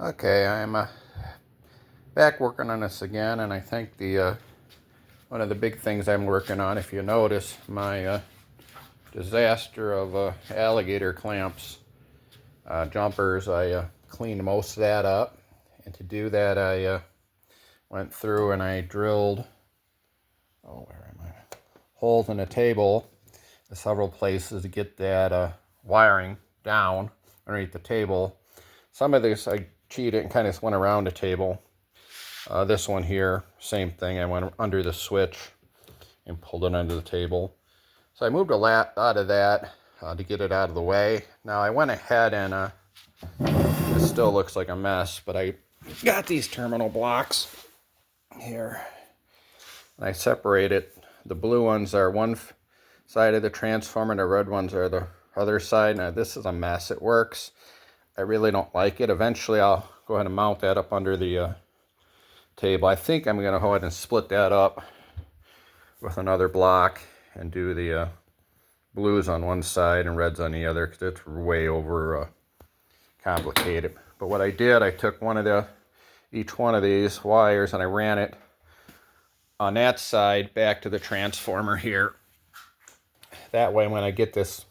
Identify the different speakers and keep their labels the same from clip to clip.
Speaker 1: Okay, I'm back working on this again, and I think the one of the big things I'm working on, if you notice, my disaster of alligator clamps jumpers. I cleaned most of that up, and to do that, I went through and I drilled holes in the table in several places to get that wiring down underneath the table. Some of this I cheated and kind of went around the table. This one here, same thing. I went under the switch and pulled it under the table. So I moved a lot out of that to get it out of the way. Now I went ahead and it still looks like a mess, but I got these terminal blocks here. And I separated. The blue ones are one side of the transformer, and the red ones are the other side. Now this is a mess. It works. I really don't like it. Eventually I'll go ahead and mount that up under the table. I think I'm going to go ahead and split that up with another block and do the blues on one side and reds on the other, because it's way over complicated. But what I did, I took each one of these wires and I ran it on that side back to the transformer here. That way when I get this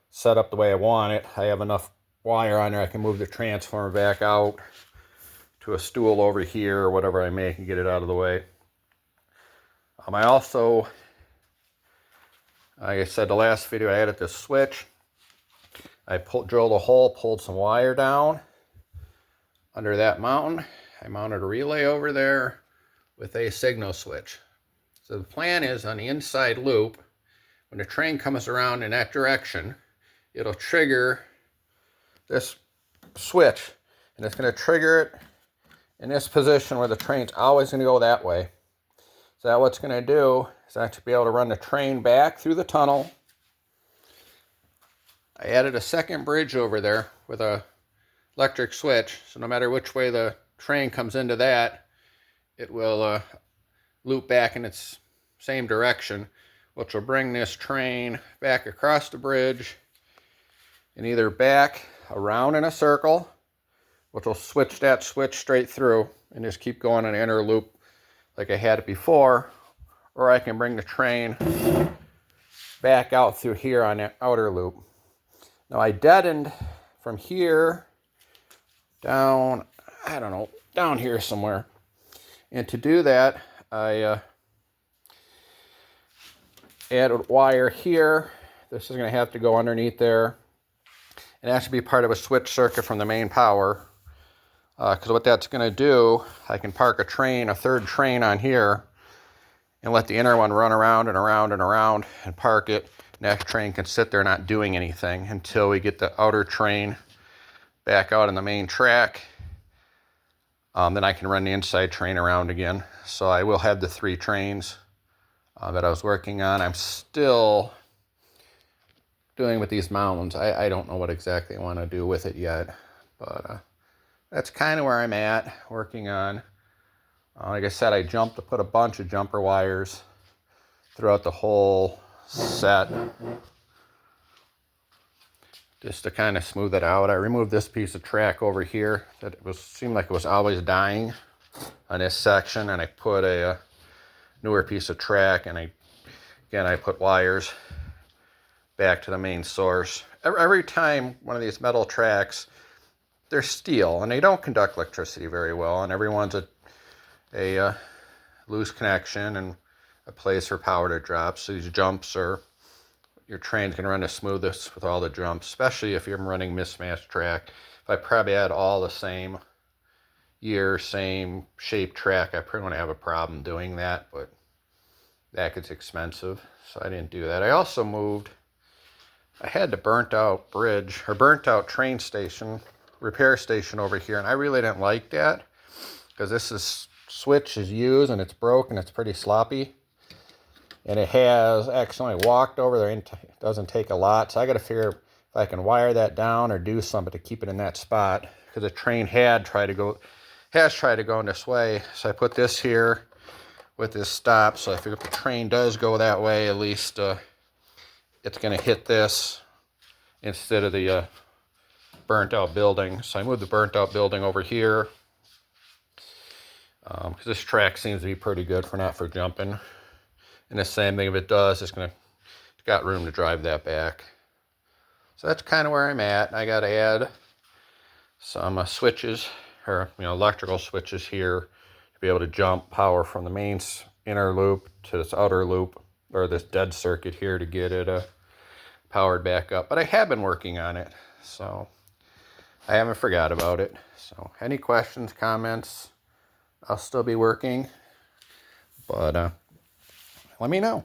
Speaker 1: set up the way I want it, I have enough wire on there I can move the transformer back out to a stool over here or whatever I make and get it out of the way. I also, like I said the last video, I added this switch. I drilled a hole, pulled some wire down under that mountain. I mounted a relay over there with a signal switch. So the plan is, on the inside loop, when the train comes around in that direction, it'll trigger this switch, and it's going to trigger it in this position where the train's always going to go that way. So that what's going to do is actually be able to run the train back through the tunnel. I added a second bridge over there with a electric switch, so no matter which way the train comes into that, it will loop back in its same direction, which will bring this train back across the bridge and either back around in a circle, which will switch that switch straight through and just keep going in an inner loop like I had it before, or I can bring the train back out through here on that outer loop. Now I deadened from here down, I don't know, down here somewhere. And to do that, I added wire here. This is going to have to go underneath there. It has to be part of a switch circuit from the main power. Because what that's going to do, I can park a third train on here, and let the inner one run around and around and around and park it. And that train can sit there not doing anything until we get the outer train back out on the main track. Then I can run the inside train around again. So I will have the 3 trains that I was working on. I'm still doing with these mountains. I don't know what exactly I want to do with it yet, but that's kind of where I'm at, working on. Like I said, I put a bunch of jumper wires throughout the whole set, just to kind of smooth it out. I removed this piece of track over here that seemed like it was always dying on this section, and I put a newer piece of track, and I put wires back to the main source. Every time one of these metal tracks, they're steel and they don't conduct electricity very well, and everyone's a loose connection and a place for power to drop. So these jumps your train's going to run the smoothest with all the jumps, especially if you're running mismatched track. If I probably had all the same year, same shape track, I probably wouldn't have a problem doing that, but that gets expensive, so I didn't do that. I also I had the burnt out train station, repair station over here, and I really didn't like that, because this switch is used and it's broken. It's pretty sloppy, and it has accidentally walked over there. It doesn't take a lot, so I got to figure if I can wire that down or do something to keep it in that spot, because the train has tried to go in this way. So I put this here with this stop, so I figure if the train does go that way, at least it's going to hit this instead of the burnt out building. So I moved the burnt out building over here. Because this track seems to be pretty good for jumping. And the same thing, if it does, it's got room to drive that back. So that's kind of where I'm at. I got to add some switches, or electrical switches here to be able to jump power from the main inner loop to this outer loop, or this dead circuit here, to get it powered back up. But I have been working on it, so I haven't forgot about it. So any questions, comments, I'll still be working, but let me know.